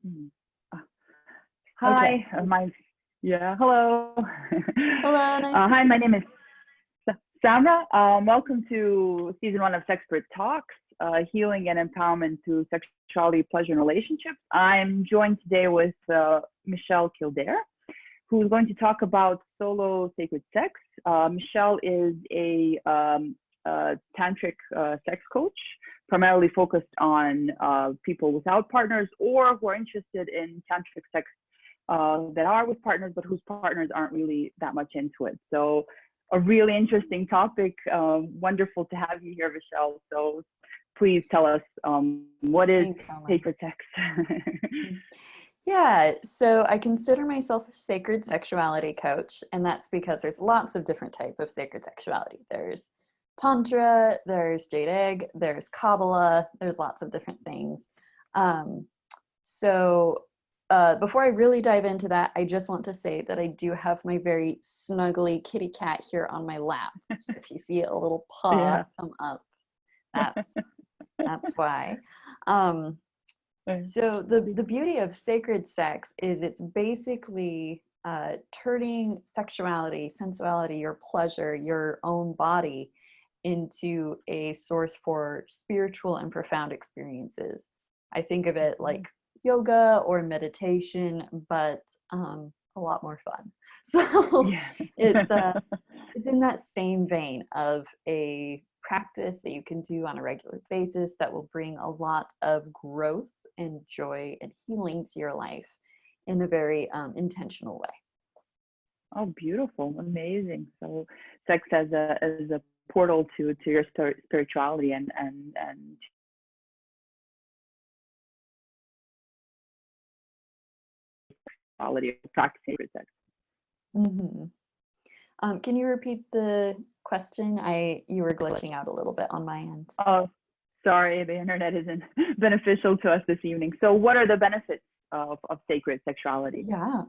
Hmm. Uh, Okay. Hi, hello. Hello, nice to Hi, see my name is Samra. Welcome to season one of Sexpert Talks, Healing and Empowerment to Sexuality, Pleasure, and Relationships. I'm joined today with Michelle Kildare, who's going to talk about solo sacred sex. Michelle is a tantric sex coach, primarily focused on people without partners or who are interested in tantric sex that are with partners, but whose partners aren't really that much into it. So a really interesting topic. Wonderful to have you here, Michelle. So please tell us what is Thanks so much. sacred sex? Yeah, so I consider myself a sacred sexuality coach, and that's because there's lots of different type of sacred sexuality. There's tantra, there's jade egg, there's Kabbalah, there's lots of different things. Um, so before I really dive into that, I just want to say that I do have my very snuggly kitty cat here on my lap. So if you see a little paw Yeah. come up, that's that's why. Um, so the beauty of sacred sex is it's basically turning sexuality, sensuality, your pleasure, your own body into a source for spiritual and profound experiences. I think of it like yoga or meditation, but a lot more fun. So Yeah. it's it's in that same vein of a practice that you can do on a regular basis that will bring a lot of growth and joy and healing to your life in a very intentional way. Oh, beautiful, amazing. So sex as a portal to your spirituality and quality of practicing sacred sex. Hmm. Can you repeat the question? You were glitching out a little bit on my end. Oh, sorry, the internet isn't beneficial to us this evening. So what are the benefits of sacred sexuality? Yeah.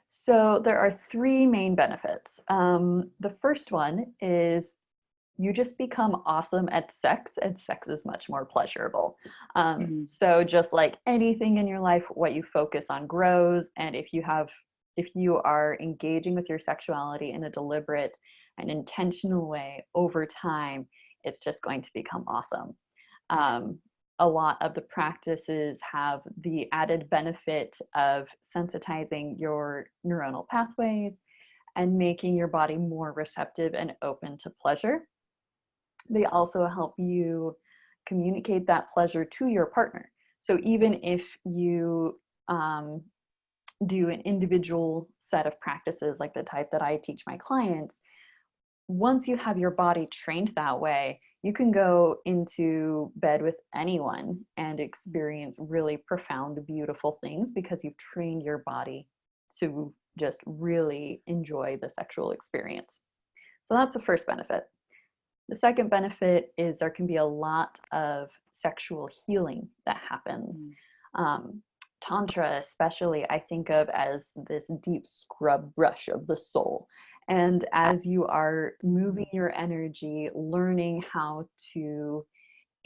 So there are three main benefits. The first one is you just become awesome at sex, and sex is much more pleasurable. Mm, So just like anything in your life, what you focus on grows. And if you are engaging with your sexuality in a deliberate and intentional way over time, it's just going to become awesome. Um, a lot of the practices have the added benefit of sensitizing your neuronal pathways and making your body more receptive and open to pleasure. They also help you communicate that pleasure to your partner. So even if you do an individual set of practices like the type that I teach my clients, once you have your body trained that way, you can go into bed with anyone and experience really profound, beautiful things because you've trained your body to just really enjoy the sexual experience. So that's the first benefit. The second benefit is there can be a lot of sexual healing that happens. mm, Um, Tantra, especially, I think of as this deep scrub brush of the soul. And as you are moving your energy, learning how to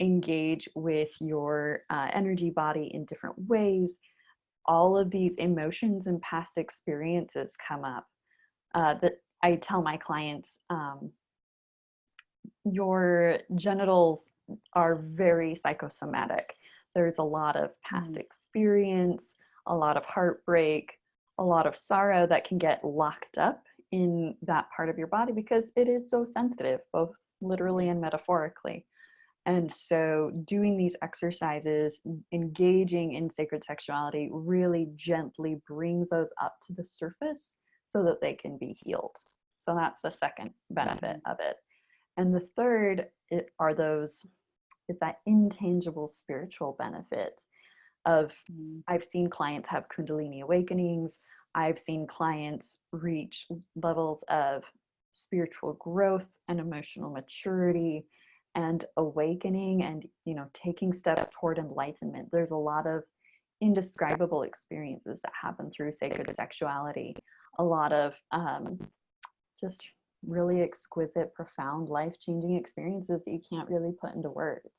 engage with your energy body in different ways, all of these emotions and past experiences come up that I tell my clients. Your genitals are very psychosomatic. There's a lot of past mm, experience, a lot of heartbreak, a lot of sorrow that can get locked up in that part of your body because it is so sensitive, both literally yeah. and metaphorically. And so, doing these exercises, engaging in sacred sexuality, really gently brings those up to the surface so that they can be healed. So, that's the second benefit Mm, of it. And the third it's that intangible spiritual benefit of mm, I've seen clients have Kundalini awakenings. I've seen clients reach levels of spiritual growth and emotional maturity and awakening and taking steps toward enlightenment. There's a lot of indescribable experiences that happen through sacred sexuality. A lot of just really exquisite, profound, life changing experiences that you can't really put into words.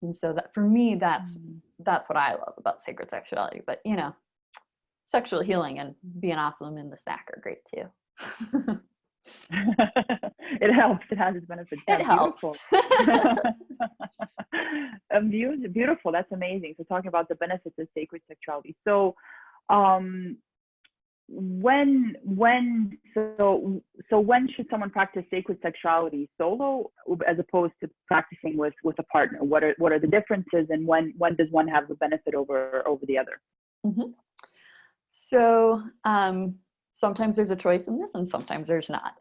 And so that for me, that's what I love about sacred sexuality. But you know, sexual healing and being awesome in the sack are great too. It helps. It has its benefits. Yeah, It helps. beautiful. Beautiful. That's amazing. So talking about the benefits of sacred sexuality. So um, when should someone practice sacred sexuality solo as opposed to practicing with a partner? What are the differences, and when does one have the benefit over the other? Mm-hmm. So sometimes there's a choice in this and sometimes there's not.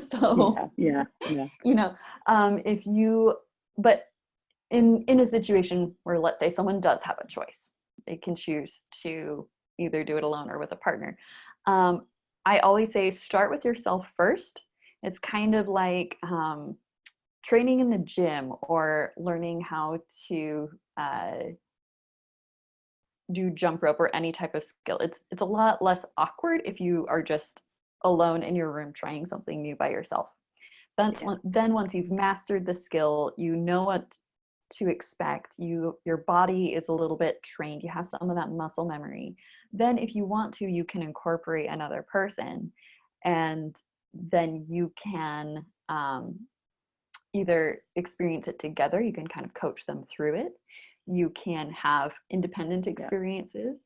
So yeah. you know, if you, but in a situation where, let's say, someone does have a choice, they can choose to either do it alone or with a partner. I always say start with yourself first. It's kind of like training in the gym or learning how to do jump rope or any type of skill. It's a lot less awkward if you are just alone in your room trying something new by yourself. Then once you've mastered the skill, you know what to expect. Your body is a little bit trained. You have some of that muscle memory. Then if you want to, you can incorporate another person, and then you can either experience it together. You can kind of coach them through it. You can have independent experiences.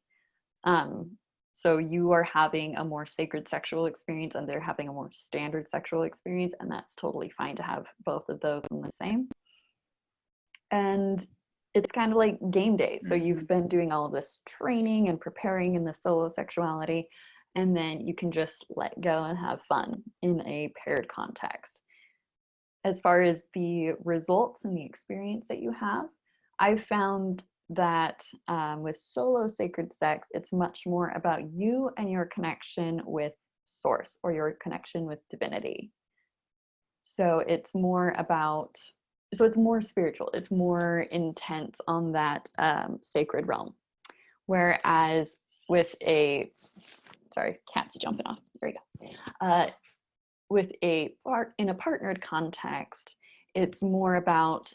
So you are having a more sacred sexual experience and they're having a more standard sexual experience, and that's totally fine to have both of those in the same. And it's kind of like game day. So you've been doing all of this training and preparing in the solo sexuality, and then you can just let go and have fun in a paired context. As far as the results and the experience that you have, I've found that with solo sacred sex, it's much more about you and your connection with source or your connection with divinity. So it's more about, so it's more spiritual, it's more intense on that sacred realm. Whereas with a, sorry, cat's jumping off, there we go. With in a partnered context, it's more about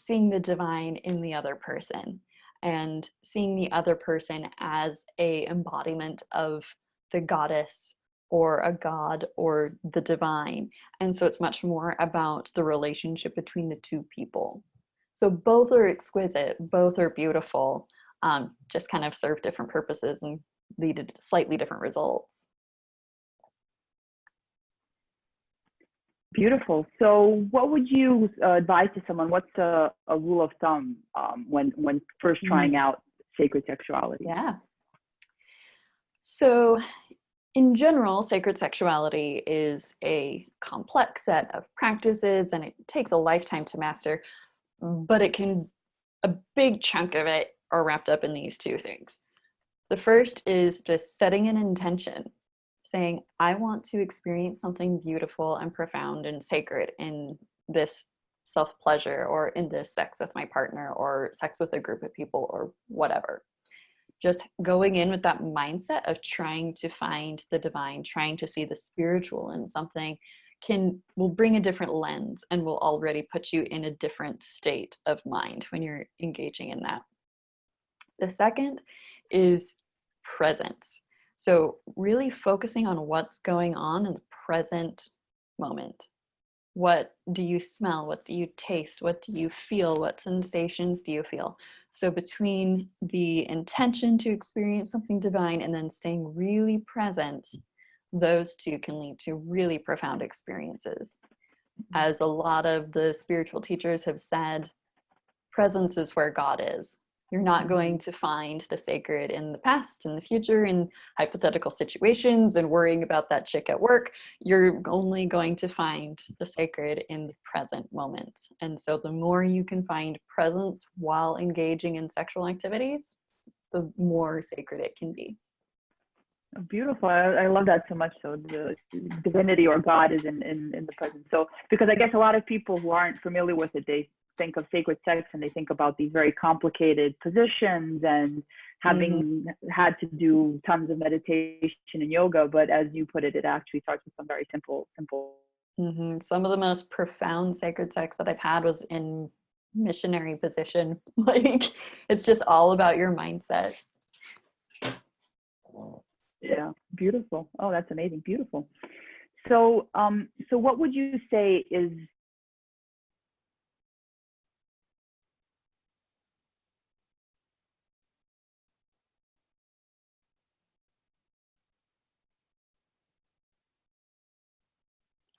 seeing the divine in the other person and seeing the other person as a embodiment of the goddess or a god or the divine. And so it's much more about the relationship between the two people. So both are exquisite, both are beautiful, just kind of serve different purposes and lead to slightly different results. Beautiful. So what would you advise to someone? What's a rule of thumb when first trying out sacred sexuality? Yeah. So in general, sacred sexuality is a complex set of practices and it takes a lifetime to master, but a big chunk of it are wrapped up in these two things. The first is just setting an intention, saying, I want to experience something beautiful and profound and sacred in this self-pleasure or in this sex with my partner or sex with a group of people or whatever. Just going in with that mindset of trying to find the divine, trying to see the spiritual in something will bring a different lens and will already put you in a different state of mind when you're engaging in that. The second is presence. So really focusing on what's going on in the present moment. What do you smell? What do you taste? What do you feel? What sensations do you feel? So between the intention to experience something divine and then staying really present, those two can lead to really profound experiences. As a lot of the spiritual teachers have said, presence is where God is. You're not going to find the sacred in the past, in the future, in hypothetical situations and worrying about that chick at work. You're only going to find the sacred in the present moment. And so the more you can find presence while engaging in sexual activities, the more sacred it can be. Beautiful. I love that so much. So the divinity or God is in the present. So because I guess a lot of people who aren't familiar with it, they think of sacred sex and they think about these very complicated positions and having had to do tons of meditation and yoga. But as you put it, it actually starts with some very simple. Some of the most profound sacred sex that I've had was in missionary position. Like, it's just all about your mindset. Yeah, beautiful. Oh, that's amazing. Beautiful. So, so what would you say is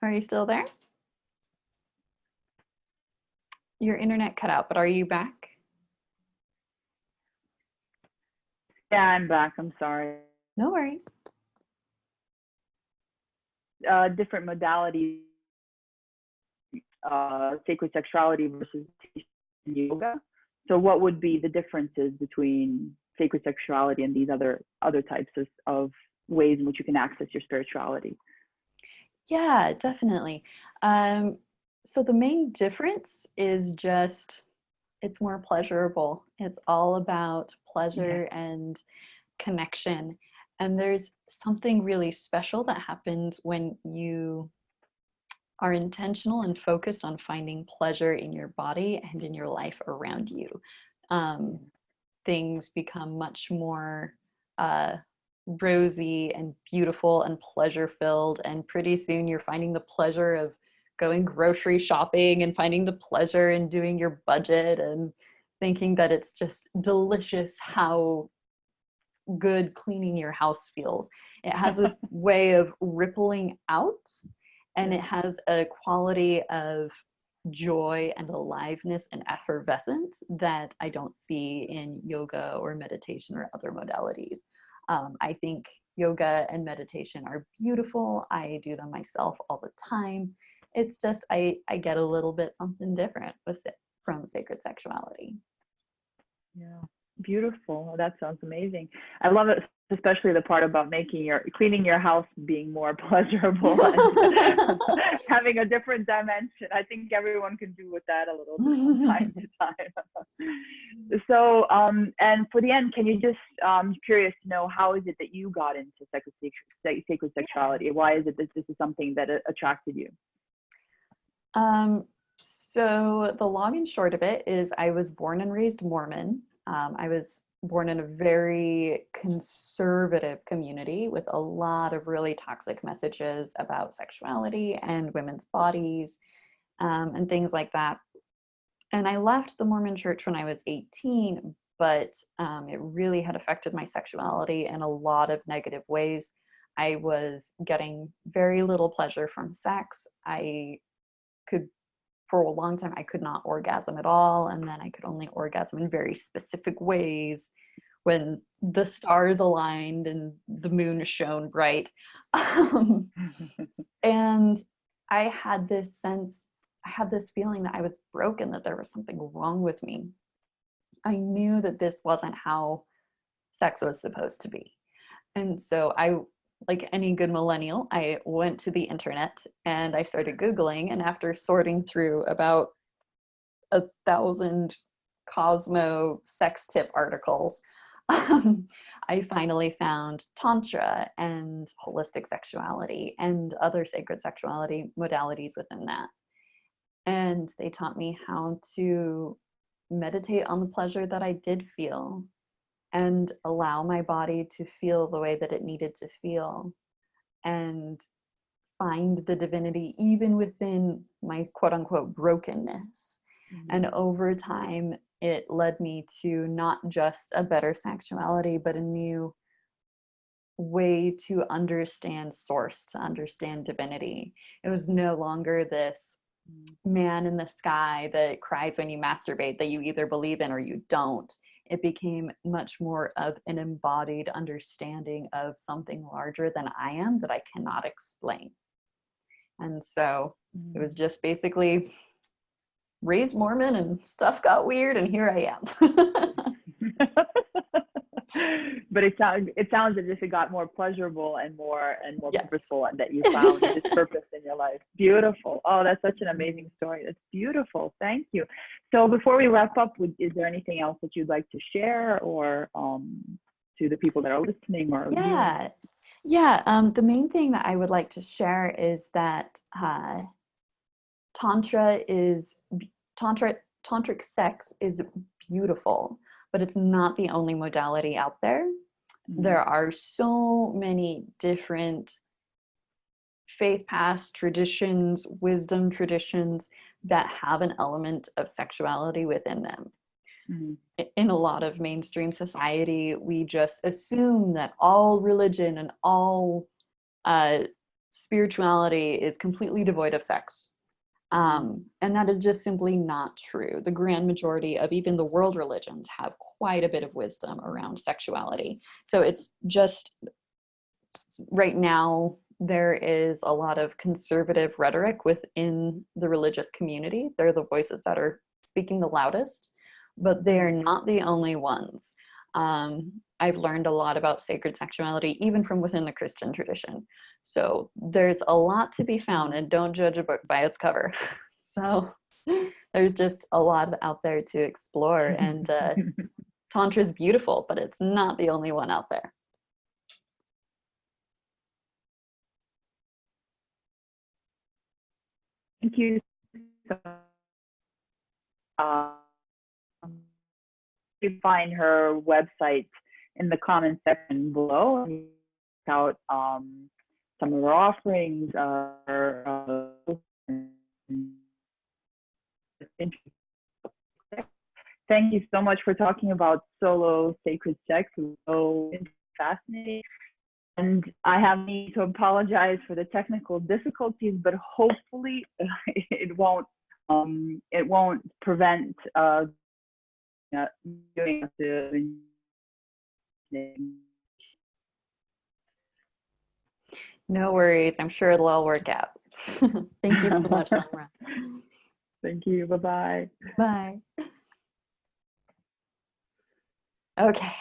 Are you still there? Your internet cut out, but are you back? Yeah, I'm back. I'm sorry. No worries. Different modalities, sacred sexuality versus yoga. So, what would be the differences between sacred sexuality and these other types of ways in which you can access your spirituality? Yeah, definitely. So the main difference is just it's more pleasurable. It's all about Yeah. pleasure and connection. And there's something really special that happens when you are intentional and focused on finding pleasure in your body and in your life around you. Um, Things become much more uh, rosy and beautiful and pleasure filled. And pretty soon you're finding the pleasure of going grocery shopping and finding the pleasure in doing your budget and thinking that it's just delicious how good cleaning your house feels. It has this way of rippling out, and it has a quality of joy and aliveness and effervescence that I don't see in yoga or meditation or other modalities. I think yoga and meditation are beautiful. I do them myself all the time. It's just I get a little bit something different from sacred sexuality. Yeah, beautiful. That sounds amazing. I love it, especially the part about cleaning your house being more pleasurable and having a different dimension. I think everyone can do with that a little bit from time to time. So, and for the end, can you just curious to know how is it that you got into sacred sexuality? Why is it that this is something that attracted you? So the long and short of it is I was born and raised Mormon. I was born in a very conservative community with a lot of really toxic messages about sexuality and women's bodies, and things like that. And I left the Mormon church when I was 18, but it really had affected my sexuality in a lot of negative ways. I was getting very little pleasure from sex. I could For a long time I could not orgasm at all, and then I could only orgasm in very specific ways when the stars aligned and the moon shone bright. And I had this feeling that I was broken, that there was something wrong with me. I knew that this wasn't how sex was supposed to be. And so I, like any good millennial, I went to the internet and I started Googling. And after sorting through about 1,000 Cosmo sex tip articles, I finally found tantra and holistic sexuality and other sacred sexuality modalities within that. And they taught me how to meditate on the pleasure that I did feel and allow my body to feel the way that it needed to feel and find the divinity even within my quote unquote brokenness. Mm-hmm. And over time, it led me to not just a better sexuality, but a new way to understand source, to understand divinity. It was no longer this man in the sky that cries when you masturbate that you either believe in or you don't. It became much more of an embodied understanding of something larger than I am that I cannot explain. And so it was just basically raised Mormon and stuff got weird and here I am. But it sounds as if it got more pleasurable and more Yes. purposeful, and that you found this purpose in your life. Beautiful. Oh, that's such an amazing story. That's beautiful. Thank you. So before we wrap up, is there anything else that you'd like to share, or to the people that are listening or viewing? The main thing that I would like to share is that tantra tantric sex is beautiful, but it's not the only modality out there. There are so many different faith paths, traditions, wisdom traditions that have an element of sexuality within them. In a lot of mainstream society, we just assume that all religion and all spirituality is completely devoid of sex. And that is just simply not true. The grand majority of even the world religions have quite a bit of wisdom around sexuality. So it's just right now, there is a lot of conservative rhetoric within the religious community. They're the voices that are speaking the loudest, but they're not the only ones. I've learned a lot about sacred sexuality, even from within the Christian tradition. So there's a lot to be found, and don't judge a book by its cover. So there's just a lot out there to explore, and Tantra is beautiful, but it's not the only one out there. Thank you. You find her website in the comment section below, and check out some of her offerings. Thank you so much for talking about solo sacred sex. It was so fascinating. And I have need to apologize for the technical difficulties, but hopefully it won't prevent doing the. No worries. I'm sure it'll all work out. Thank you so much, Samra. Thank you. Bye-bye. Bye. Okay.